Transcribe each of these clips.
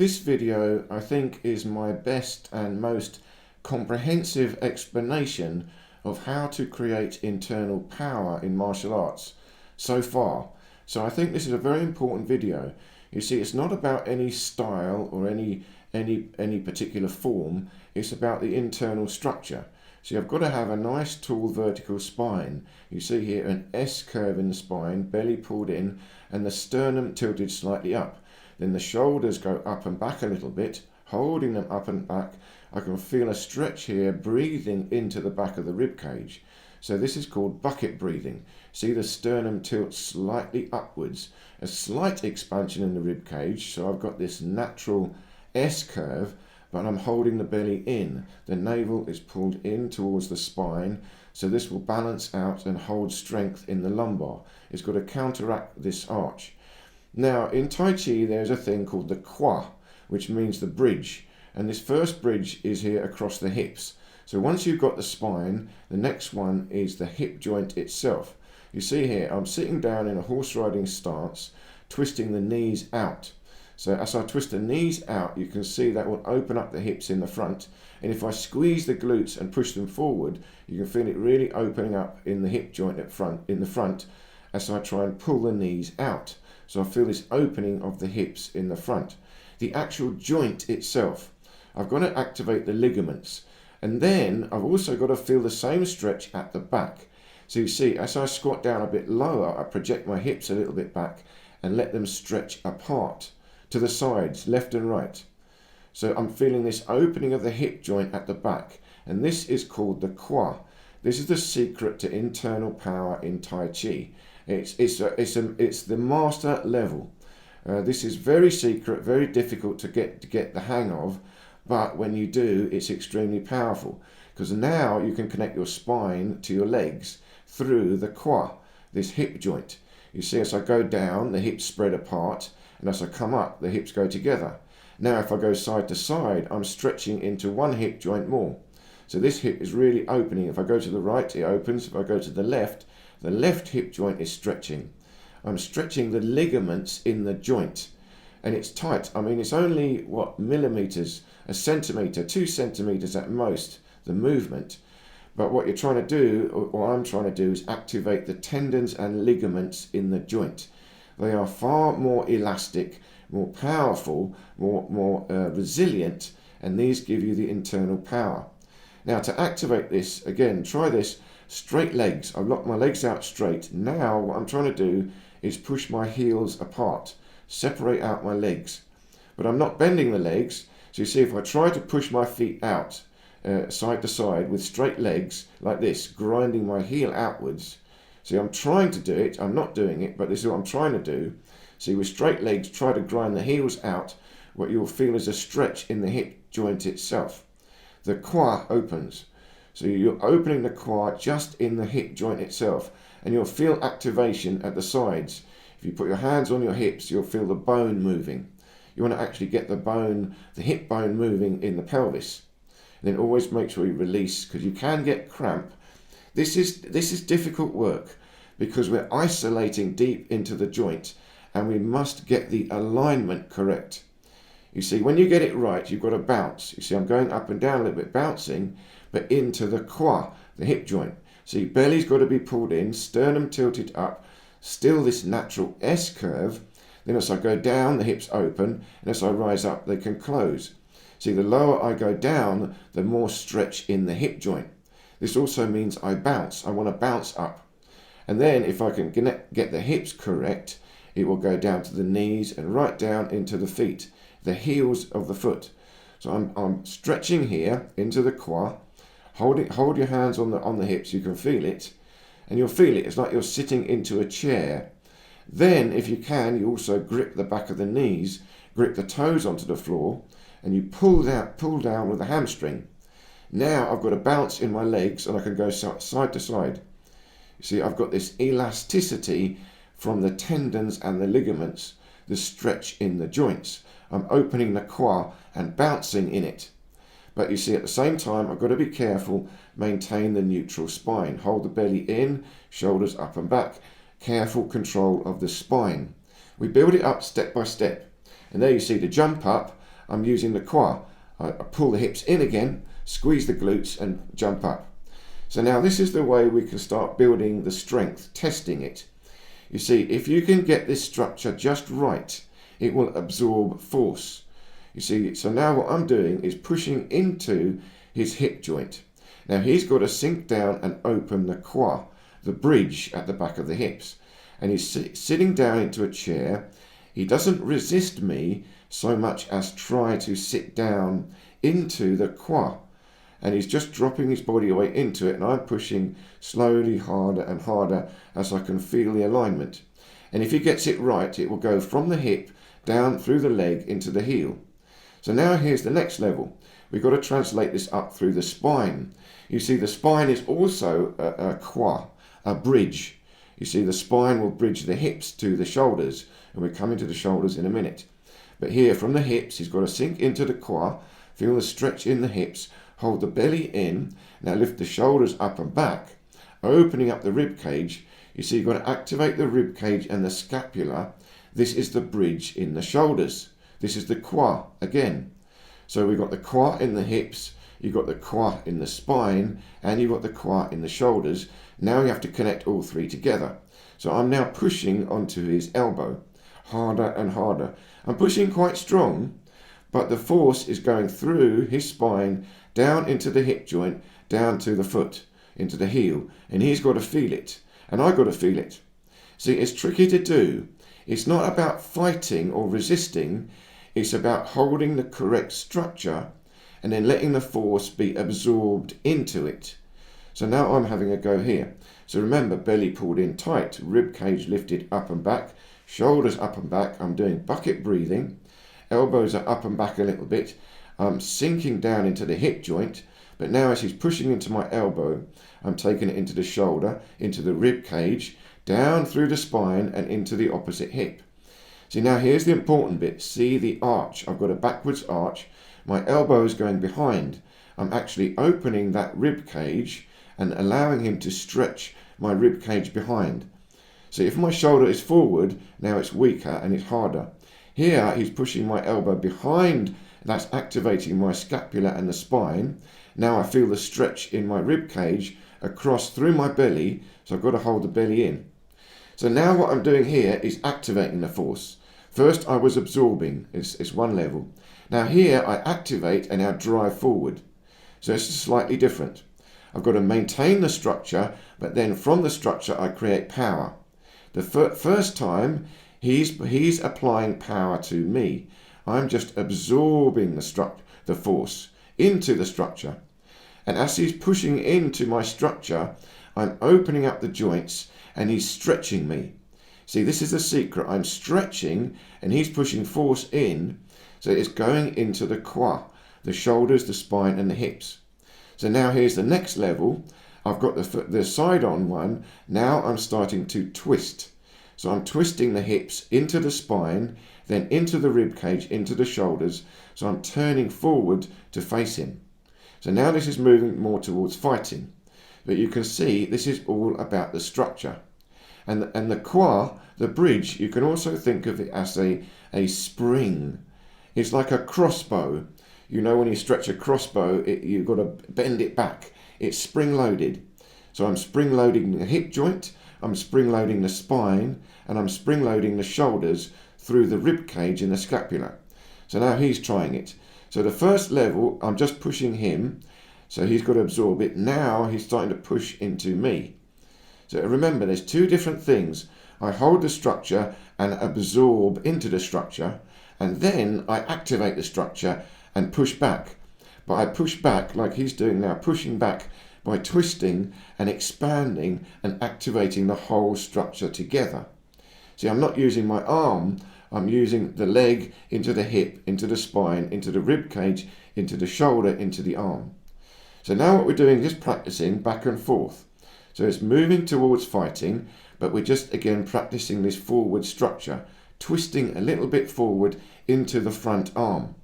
This video, I think, is my best and most comprehensive explanation of how to create internal power in martial arts so far. So I think this is a very important video. You see, it's not about any style or any particular form. It's about the internal structure. So you've got to have a nice tall vertical spine. You see here an S curve in the spine, belly pulled in, and the sternum tilted slightly up. Then the shoulders go up and back a little bit, holding them up and back. I can feel a stretch here, breathing into the back of the rib cage. So this is called bucket breathing. See the sternum tilt slightly upwards, a slight expansion in the rib cage. So I've got this natural S curve, but I'm holding the belly in. The navel is pulled in towards the spine, so this will balance out and hold strength in the lumbar. It's got to counteract this arch. Now, in Tai Chi, there's a thing called the KUA, which means the bridge. And this first bridge is here across the hips. So once you've got the spine, the next one is the hip joint itself. You see here, I'm sitting down in a horse riding stance, twisting the knees out. So as I twist the knees out, you can see that will open up the hips in the front. And if I squeeze the glutes and push them forward, you can feel it really opening up in the hip joint in the front as I try and pull the knees out. So I feel this opening of the hips in the front. The actual joint itself, I've got to activate the ligaments. And then I've also got to feel the same stretch at the back. So you see, as I squat down a bit lower, I project my hips a little bit back and let them stretch apart to the sides, left and right. So I'm feeling this opening of the hip joint at the back. And this is called the KUA. This is the secret to internal power in Tai Chi. It's the master level. This is very secret, very difficult to get the hang of, but when you do, it's extremely powerful, because now you can connect your spine to your legs through the KUA, this hip joint. You see, as I go down, the hips spread apart, and as I come up, the hips go together. Now, if I go side to side, I'm stretching into one hip joint more. So this hip is really opening. If I go to the right, it opens. If I go to the left hip joint is stretching. I'm stretching the ligaments in the joint, and it's tight. I mean, it's only, millimeters, a centimeter, 2 centimeters at most, the movement. But what you're trying to do, or I'm trying to do, is activate the tendons and ligaments in the joint. They are far more elastic, more powerful, more resilient, and these give you the internal power. Now, to activate this, again, try this. Straight legs. I've locked my legs out straight. Now what I'm trying to do is push my heels apart, separate out my legs. But I'm not bending the legs. So you see, if I try to push my feet out side to side with straight legs like this, grinding my heel outwards. See, I'm trying to do it. I'm not doing it, but this is what I'm trying to do. See, with straight legs, try to grind the heels out. What you'll feel is a stretch in the hip joint itself. The KUA opens. So you're opening the KUA just in the hip joint itself, and you'll feel activation at the sides. If you put your hands on your hips, you'll feel the bone moving. You want to actually get the hip bone moving in the pelvis. And then always make sure you release, because you can get cramp. This is difficult work because we're isolating deep into the joint, and we must get the alignment correct. You see, when you get it right, you've got to bounce. You see, I'm going up and down a little bit, bouncing, but into the KUA, the hip joint. See, belly's got to be pulled in, sternum tilted up, still this natural S curve. Then as I go down, the hips open, and as I rise up, they can close. See, the lower I go down, the more stretch in the hip joint. This also means I bounce. I want to bounce up. And then if I can get the hips correct, it will go down to the knees and right down into the feet, the heels of the foot. So I'm stretching here into the KUA. Hold your hands on the hips. You can feel it, and you'll feel it. It's like you're sitting into a chair. Then, if you can, you also grip the back of the knees, grip the toes onto the floor, and you pull down with the hamstring. Now I've got a bounce in my legs, and I can go side to side. You see, I've got this elasticity from the tendons and the ligaments, the stretch in the joints. I'm opening the KUA and bouncing in it. But you see, at the same time, I've got to be careful, maintain the neutral spine. Hold the belly in, shoulders up and back. Careful control of the spine. We build it up step by step. And there you see the jump up. I'm using the KUA. I pull the hips in again, squeeze the glutes and jump up. So now this is the way we can start building the strength, testing it. You see, if you can get this structure just right, it will absorb force. You see, so now what I'm doing is pushing into his hip joint. Now he's got to sink down and open the KUA, the bridge at the back of the hips. And he's sitting down into a chair. He doesn't resist me so much as try to sit down into the KUA. And he's just dropping his body weight into it, and I'm pushing slowly harder and harder as I can feel the alignment. And if he gets it right, it will go from the hip down through the leg into the heel. So now here's the next level. We've got to translate this up through the spine. You see, the spine is also a KUA, a bridge. You see, the spine will bridge the hips to the shoulders, and we're coming to the shoulders in a minute. But here, from the hips, he's got to sink into the KUA, feel the stretch in the hips, hold the belly in, now lift the shoulders up and back, opening up the rib cage. You see, you've got to activate the rib cage and the scapula. This is the bridge in the shoulders. This is the KUA again. So we've got the KUA in the hips, you've got the KUA in the spine, and you've got the KUA in the shoulders. Now you have to connect all three together. So I'm now pushing onto his elbow, harder and harder. I'm pushing quite strong, but the force is going through his spine, down into the hip joint, down to the foot, into the heel, and he's got to feel it, and I've got to feel it. See, it's tricky to do. It's not about fighting or resisting, it's about holding the correct structure and then letting the force be absorbed into it. So now I'm having a go here. So remember, belly pulled in tight, rib cage lifted up and back, shoulders up and back. I'm doing bucket breathing, elbows are up and back a little bit. I'm sinking down into the hip joint, but now as he's pushing into my elbow, I'm taking it into the shoulder, into the rib cage, down through the spine and into the opposite hip. See, now here's the important bit. See the arch. I've got a backwards arch. My elbow is going behind. I'm actually opening that rib cage and allowing him to stretch my rib cage behind. So if my shoulder is forward, now it's weaker and it's harder. Here he's pushing my elbow behind. That's activating my scapula and the spine. Now I feel the stretch in my rib cage across through my belly, so I've got to hold the belly in. So now what I'm doing here is activating the force. First I was absorbing, it's one level. Now here I activate and now drive forward. So it's slightly different. I've got to maintain the structure, but then from the structure I create power. The first time he's applying power to me. I'm just absorbing the force into the structure. And as he's pushing into my structure, I'm opening up the joints and he's stretching me. See, this is the secret. I'm stretching and he's pushing force in. So it's going into the KUA, the shoulders, the spine and the hips. So now here's the next level. I've got the side on one. Now I'm starting to twist. So I'm twisting the hips into the spine, then into the rib cage, into the shoulders. So I'm turning forward to face him. So now this is moving more towards fighting. But you can see this is all about the structure. And the KUA, the bridge, you can also think of it as a spring. It's like a crossbow. You know, when you stretch a crossbow, you've got to bend it back. It's spring-loaded. So I'm spring-loading the hip joint, I'm spring-loading the spine, and I'm spring-loading the shoulders through the rib cage and the scapula. So now he's trying it. So the first level, I'm just pushing him, so he's got to absorb it. Now he's starting to push into me. So remember, there's two different things. I hold the structure and absorb into the structure, and then I activate the structure and push back. But I push back like he's doing now, pushing back by twisting and expanding and activating the whole structure together. See, I'm not using my arm, I'm using the leg into the hip, into the spine, into the rib cage, into the shoulder, into the arm. So now what we're doing is just practicing back and forth. So it's moving towards fighting, but we're just again practicing this forward structure, twisting a little bit forward into the front arm.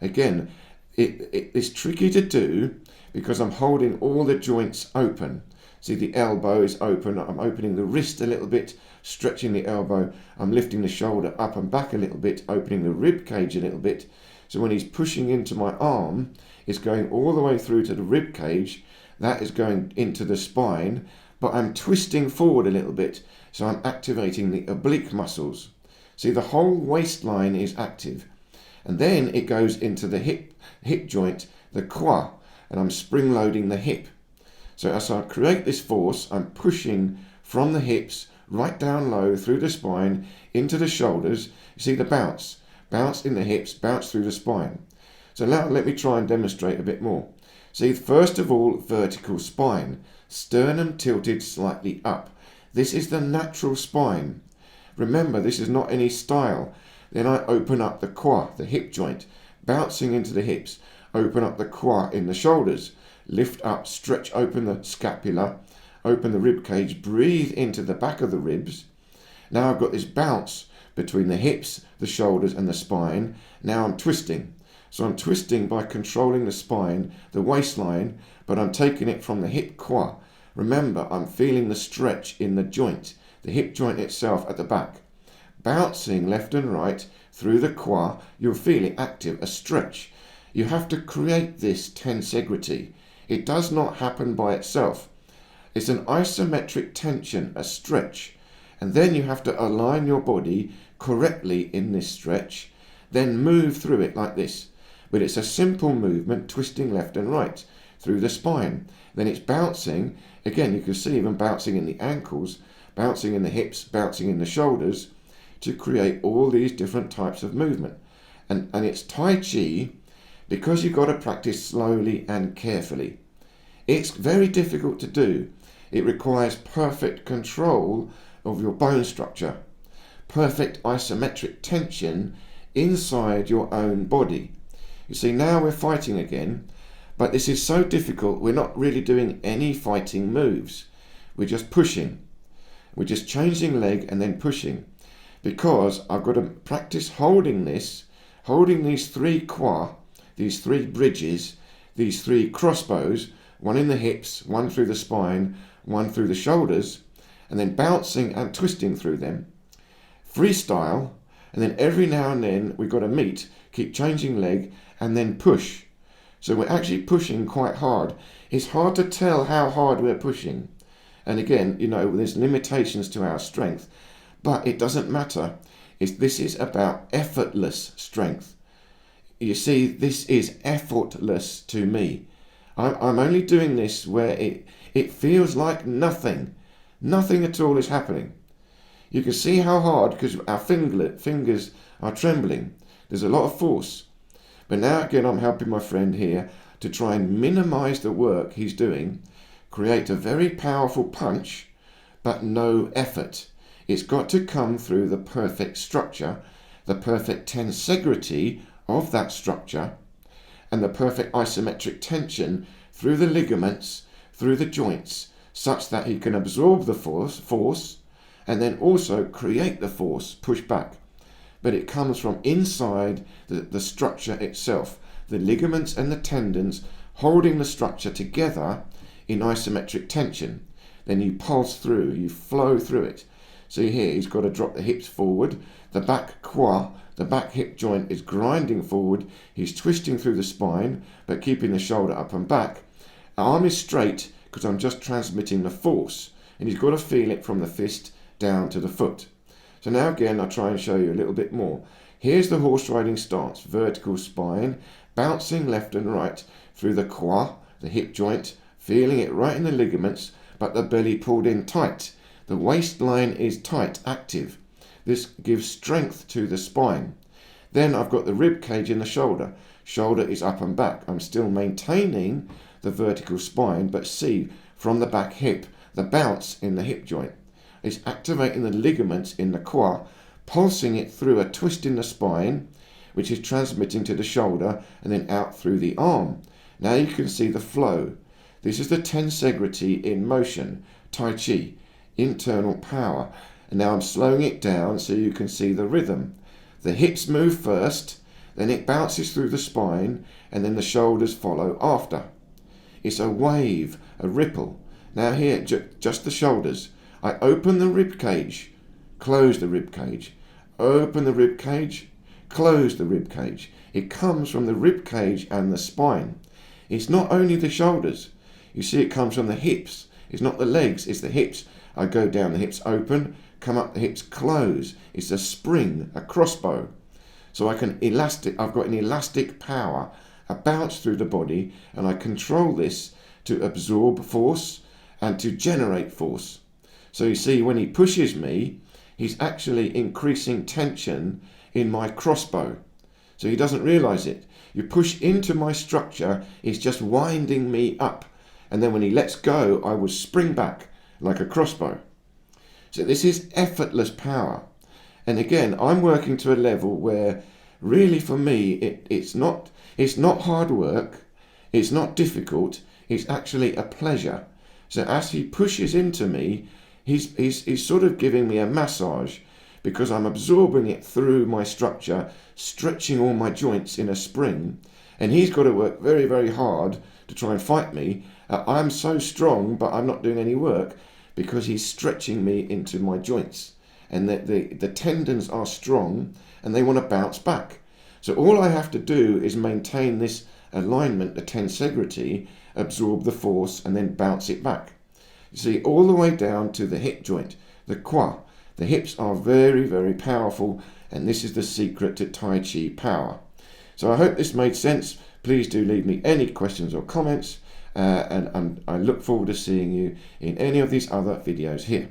Again, it's tricky to do because I'm holding all the joints open. See, the elbow is open, I'm opening the wrist a little bit, stretching the elbow, I'm lifting the shoulder up and back a little bit, opening the rib cage a little bit. So when he's pushing into my arm, it's going all the way through to the rib cage. That is going into the spine, but I'm twisting forward a little bit, so I'm activating the oblique muscles. See, the whole waistline is active. And then it goes into the hip joint, the KUA, and I'm spring loading the hip. So as I create this force, I'm pushing from the hips right down low through the spine into the shoulders. You see the bounce in the hips, bounce through the spine. So now let me try and demonstrate a bit more. See, first of all, vertical spine, sternum tilted slightly up. This is the natural spine. Remember, this is not any style. Then I open up the KUA, the hip joint, bouncing into the hips, open up the KUA in the shoulders, lift up, stretch open the scapula, open the rib cage, breathe into the back of the ribs. Now I've got this bounce between the hips, the shoulders and the spine. Now I'm twisting. So I'm twisting by controlling the spine, the waistline, but I'm taking it from the hip KUA. Remember, I'm feeling the stretch in the joint, the hip joint itself at the back. Bouncing left and right through the KUA, you'll feel it active, a stretch. You have to create this tensegrity. It does not happen by itself. It's an isometric tension, a stretch. And then you have to align your body correctly in this stretch, then move through it like this. But it's a simple movement, twisting left and right through the spine. Then it's bouncing. Again, you can see even bouncing in the ankles, bouncing in the hips, bouncing in the shoulders to create all these different types of movement. And it's Tai Chi because you've got to practice slowly and carefully. It's very difficult to do. It requires perfect control of your bone structure, perfect isometric tension inside your own body. You see, now we're fighting again, but this is so difficult, we're not really doing any fighting moves. We're just pushing. We're just changing leg and then pushing. Because I've got to practice holding these three KUA, these three bridges, these three crossbows, one in the hips, one through the spine, one through the shoulders, and then bouncing and twisting through them. Freestyle, and then every now and then we've got to meet, keep changing leg, and then push. So we're actually pushing quite hard. It's hard to tell how hard we're pushing. And again, you know, there's limitations to our strength, but it doesn't matter. This is about effortless strength. You see, this is effortless to me. I'm only doing this where it feels like nothing at all is happening. You can see how hard, because our fingers are trembling. There's a lot of force. But now again, I'm helping my friend here to try and minimize the work he's doing, create a very powerful punch, but no effort. It's got to come through the perfect structure, the perfect tensegrity of that structure, and the perfect isometric tension through the ligaments, through the joints, such that he can absorb the force, and then also create the force, push back. But it comes from inside the structure itself, the ligaments and the tendons holding the structure together in isometric tension. Then you pulse through, you flow through it. See here, he's got to drop the hips forward, the back KUA, the back hip joint is grinding forward, he's twisting through the spine, but keeping the shoulder up and back. Arm is straight because I'm just transmitting the force, and he's got to feel it from the fist down to the foot. So now again, I'll try and show you a little bit more. Here's the horse riding stance, vertical spine, bouncing left and right through the KUA, the hip joint, feeling it right in the ligaments, but the belly pulled in tight. The waistline is tight, active. This gives strength to the spine. Then I've got the rib cage in the shoulder. Shoulder is up and back. I'm still maintaining the vertical spine, but see from the back hip, the bounce in the hip joint. It's activating the ligaments in the KUA, pulsing it through a twist in the spine, which is transmitting to the shoulder and then out through the arm. Now you can see the flow. This is the tensegrity in motion, Tai Chi, internal power. And now I'm slowing it down so you can see the rhythm. The hips move first, then it bounces through the spine, and then the shoulders follow after. It's a wave, a ripple. Now here, just the shoulders. I open the rib cage, close the rib cage, open the rib cage, close the rib cage. It comes from the rib cage and the spine. It's not only the shoulders. You see, it comes from the hips. It's not the legs, it's the hips. I go down, the hips open, come up, the hips close. It's a spring, a crossbow. So I've got an elastic power, a bounce through the body, and I control this to absorb force and to generate force. So you see, when he pushes me, he's actually increasing tension in my crossbow. So he doesn't realize it. You push into my structure, it's just winding me up. And then when he lets go, I will spring back like a crossbow. So this is effortless power. And again, I'm working to a level where really for me, it's not hard work, it's not difficult, it's actually a pleasure. So as he pushes into me, he's sort of giving me a massage because I'm absorbing it through my structure, stretching all my joints in a spring. And he's got to work very, very hard to try and fight me. I'm so strong, but I'm not doing any work because he's stretching me into my joints. And the tendons are strong and they want to bounce back. So all I have to do is maintain this alignment, the tensegrity, absorb the force and then bounce it back. You see, all the way down to the hip joint, the KUA. The hips are very, very powerful, and this is the secret to Tai Chi power. So I hope this made sense. Please do leave me any questions or comments, and I look forward to seeing you in any of these other videos here.